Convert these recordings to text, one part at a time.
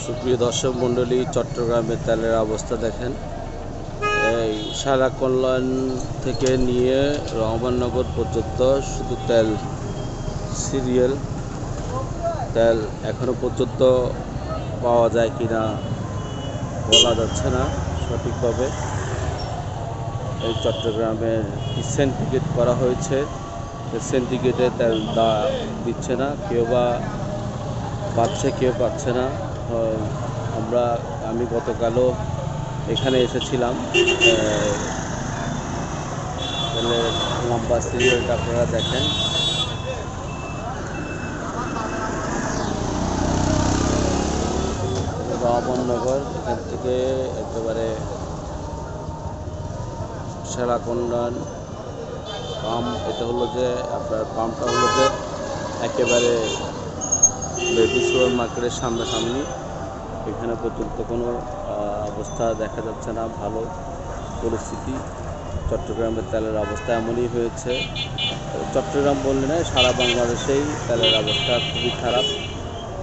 সুপ্রিয় দর্শক মণ্ডলী, চট্টগ্রামের তেলের অবস্থা দেখেন। এই সারা কল্যাণ থেকে নিয়ে রহমাননগর পর্যন্ত শুধু তেল, সিরিয়াল তেল এখনো পর্যন্ত পাওয়া যায় কিনা বলা যাচ্ছে না সঠিকভাবে। এই চট্টগ্রামের সিন্ডিকেট করা হয়েছে, সিন্ডিকেটে তেল দিচ্ছে না, কেউ বা পাচ্ছে কেউ পাচ্ছে না। আমি গতকালও এখানে এসেছিলাম। তেলের লম্বা সিরিয়ালটা আপনারা দেখেন। রহমাননগর এখান থেকে একেবারে সেরা কল্যাণ পাম্প, এটা হলো যে আপনার পাম্পটা হলো যে একেবারে বেবি সুপার মার্কেটের সামনাসামনি। এখানে পর্যন্ত কোনো অবস্থা দেখা যাচ্ছে না, ভালো পরিস্থিতি। চট্টগ্রামের তেলের অবস্থা এমনই হয়েছে। চট্টগ্রাম বললে না, সারা বাংলাদেশেই তেলের অবস্থা খুবই খারাপ।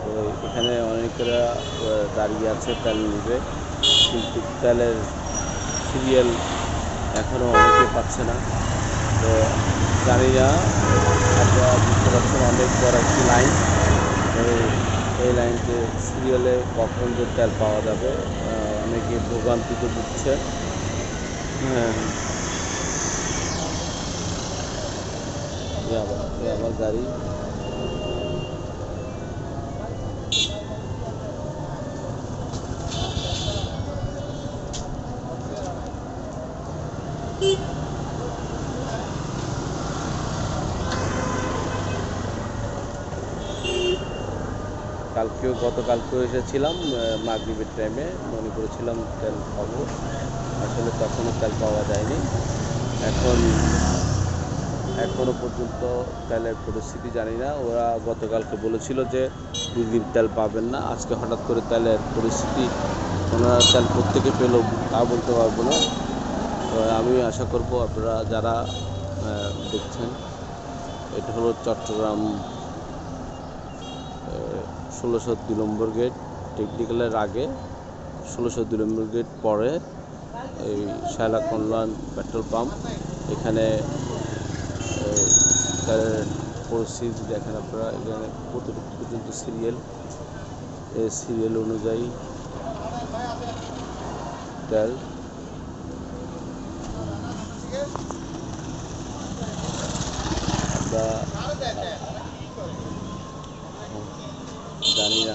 তো এখানে অনেকেরা দাঁড়িয়ে আছে তেল নেবে, কিন্তু তেলের সিরিয়াল এখনও অনেকে পাচ্ছে না। তো জানি না, আপনারা বুঝতে পারছেন, অনেক বড় একটি লাইন। এই লাইনতে সিরিয়ালে কখন যে তেল পাওয়া যাবে অনেকে ভোগান্তিতে ভুগছে। আমার গাড়ি গতকালকেও এসেছিলাম মাগরিবের টাইমে, মনে করেছিলাম তেল পাবো, আসলে তখনও তেল পাওয়া যায়নি। এখনও পর্যন্ত তেলের পরিস্থিতি জানি না। ওরা গতকালকে বলেছিল যে 2 দিন তেল পাবেন না, আজকে হঠাৎ করে তেলের পরিস্থিতি, ওনারা তেল প্রত্যেকে পেল তা বলতে পারবো না। তো আমি আশা করব আপনারা যারা দেখছেন, এটা হলো চট্টগ্রাম 1602 নম্বর গেট, টেকনিক্যালের আগে 1602 নম্বর গেট পরে এই শায়লা কল্যাণ পেট্রোল পাম্প। এখানে তেলের পরিস্থিতি দেখেন আপনারা। এখানে কতটুকু পর্যন্ত সিরিয়াল, এই সিরিয়াল অনুযায়ী তেল। আমরা জানি না।